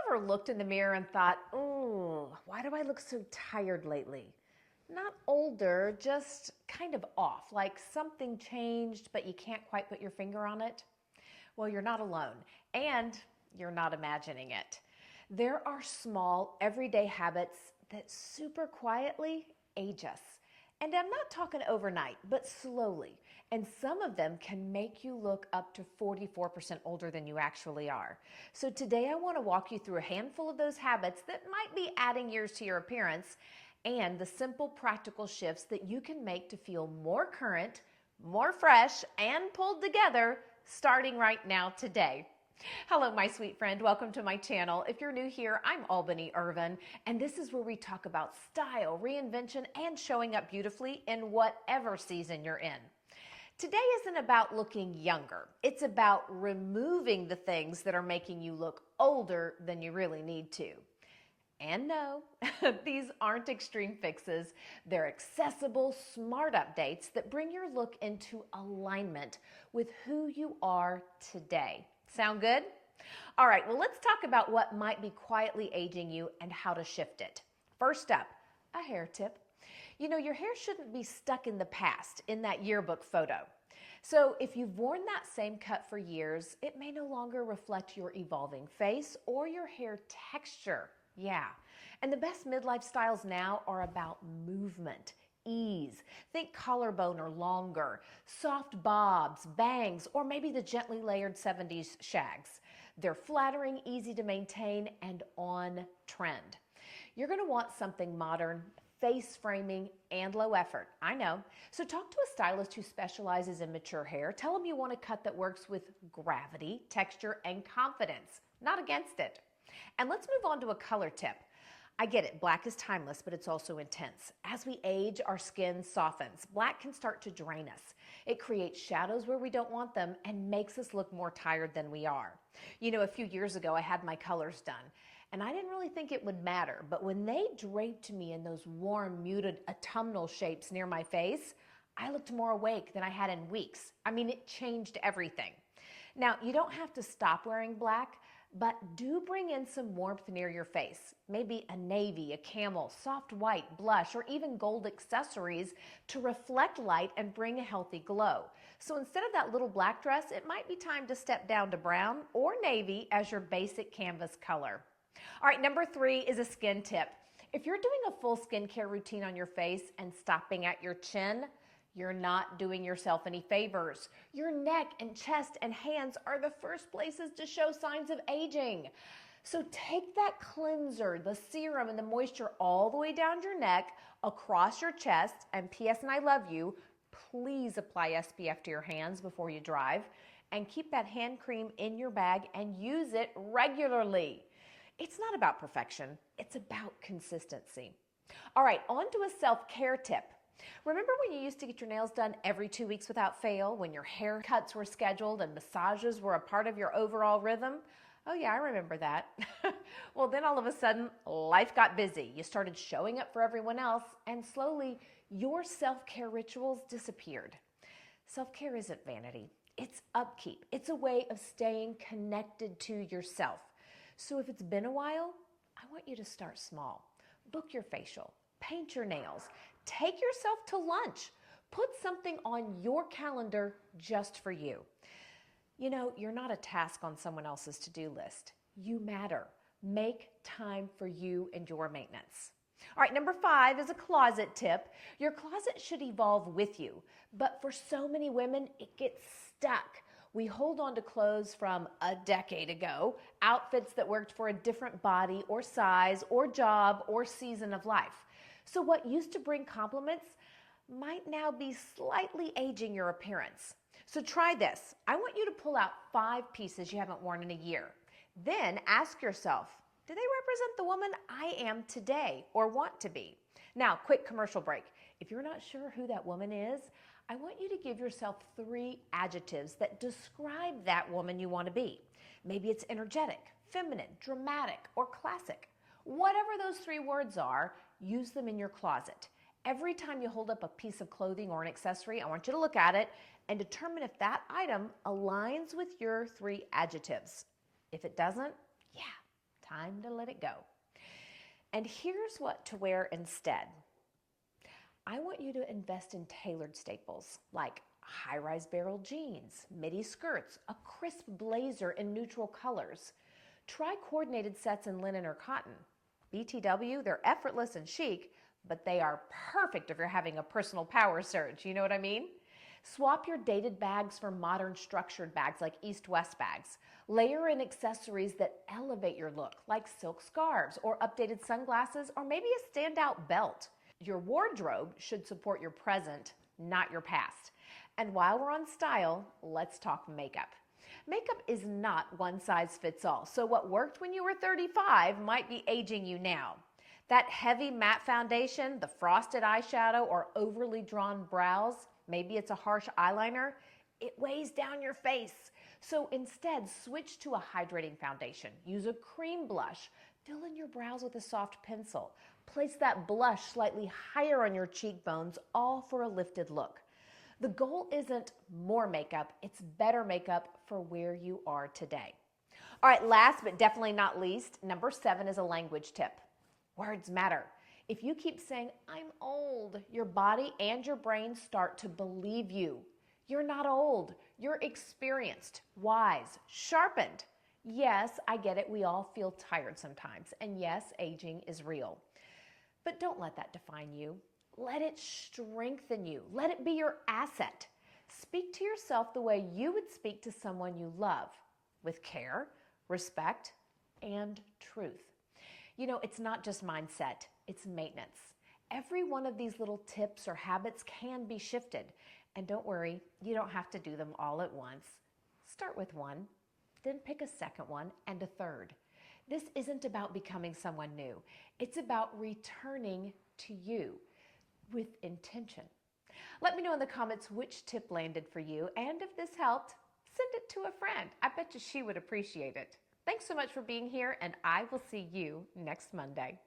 ever looked in the mirror and thought, "Ooh, why do I look so tired lately?" Not older, just kind of off, like something changed, but you can't quite put your finger on it? Well, you're not alone, and you're not imagining it. There are small, everyday habits that super quietly age us. And I'm not talking overnight, but slowly. And some of them can make you look up to 44% older than you actually are. So today I want to walk you through a handful of those habits that might be adding years to your appearance and the simple practical shifts that you can make to feel more current, more fresh, and pulled together starting right now today. Hello, my sweet friend. Welcome to my channel. If you're new here, I'm Albany, Irvin, and this is where we talk about style, reinvention, and showing up beautifully in whatever season you're in. Today isn't about looking younger. It's about removing the things that are making you look older than you really need to. And no, these aren't extreme fixes. They're accessible, smart updates that bring your look into alignment with who you are today. Sound good? All right, well, let's talk about what might be quietly aging you and how to shift it. First up, a hair tip. You know, your hair shouldn't be stuck in the past, in that yearbook photo. So if you've worn that same cut for years, it may no longer reflect your evolving face or your hair texture. Yeah, and the best midlife styles now are about movement, ease. Think collarbone or longer, soft bobs, bangs, or maybe the gently layered 70s shags. They're flattering, easy to maintain, and on trend. You're going to want something modern, face framing, and low effort. I know. So talk to a stylist who specializes in mature hair. Tell them you want a cut that works with gravity, texture, and confidence, not against it. And let's move on to a color tip. I get it, black is timeless, but it's also intense. As we age, our skin softens. Black can start to drain us. It creates shadows where we don't want them and makes us look more tired than we are. You know, a few years ago, I had my colors done, and I didn't really think it would matter, but when they draped me in those warm, muted autumnal shapes near my face, I looked more awake than I had in weeks. I mean, it changed everything. Now, you don't have to stop wearing black, but do bring in some warmth near your face. Maybe a navy, a camel, soft white, blush, or even gold accessories to reflect light and bring a healthy glow. So instead of that little black dress, it might be time to step down to brown or navy as your basic canvas color. All right, number 3 is a skin tip. If you're doing a full skincare routine on your face and stopping at your chin, you're not doing yourself any favors. Your neck and chest and hands are the first places to show signs of aging. So take that cleanser, the serum, and the moisture all the way down your neck, across your chest, and P.S. and I love you, please apply SPF to your hands before you drive, and keep that hand cream in your bag and use it regularly. It's not about perfection, it's about consistency. All right, on to a self-care tip. Remember when you used to get your nails done every 2 weeks without fail, when your haircuts were scheduled and massages were a part of your overall rhythm? Oh yeah, I remember that. Well, then all of a sudden, life got busy. You started showing up for everyone else, and slowly your self-care rituals disappeared. Self-care isn't vanity. It's upkeep. It's a way of staying connected to yourself. So if it's been a while, I want you to start small. Book your facial, paint your nails, take yourself to lunch. Put something on your calendar just for you. You know, you're not a task on someone else's to-do list. You matter. Make time for you and your maintenance. All right, number 5 is a closet tip. Your closet should evolve with you, but for so many women, it gets stuck. We hold on to clothes from a decade ago, outfits that worked for a different body or size or job or season of life. So what used to bring compliments might now be slightly aging your appearance. So try this. I want you to pull out 5 pieces you haven't worn in a year. Then ask yourself, do they represent the woman I am today or want to be? Now, quick commercial break. If you're not sure who that woman is, I want you to give yourself 3 adjectives that describe that woman you want to be. Maybe it's energetic, feminine, dramatic, or classic. Whatever those 3 words are, use them in your closet. Every time you hold up a piece of clothing or an accessory, I want you to look at it and determine if that item aligns with your 3 adjectives. If it doesn't, yeah, time to let it go. And here's what to wear instead. I want you to invest in tailored staples like high-rise barrel jeans, midi skirts, a crisp blazer in neutral colors. Try coordinated sets in linen or cotton. BTW, they're effortless and chic, but they are perfect if you're having a personal power surge. You know what I mean? Swap your dated bags for modern structured bags like East-West bags. Layer in accessories that elevate your look, like silk scarves or updated sunglasses or maybe a standout belt. Your wardrobe should support your present, not your past. And while we're on style, let's talk makeup. Makeup is not one size fits all, so what worked when you were 35 might be aging you now. That heavy matte foundation, the frosted eyeshadow, or overly drawn brows, maybe it's a harsh eyeliner, it weighs down your face. So instead, switch to a hydrating foundation. Use a cream blush. Fill in your brows with a soft pencil. Place that blush slightly higher on your cheekbones, all for a lifted look. The goal isn't more makeup, it's better makeup for where you are today. All right, last but definitely not least, number 7 is a language tip. Words matter. If you keep saying, I'm old, your body and your brain start to believe you. You're not old. You're experienced, wise, sharpened. Yes, I get it. We all feel tired sometimes. And yes, aging is real. But don't let that define you. Let it strengthen you. Let it be your asset. Speak to yourself the way you would speak to someone you love, with care, respect, and truth. You know, it's not just mindset, it's maintenance. Every one of these little tips or habits can be shifted. And don't worry, you don't have to do them all at once. Start with one, then pick a second one and a third. This isn't about becoming someone new. It's about returning to you with intention. Let me know in the comments which tip landed for you, and if this helped, send it to a friend. I bet you she would appreciate it. Thanks so much for being here, and I will see you next Monday.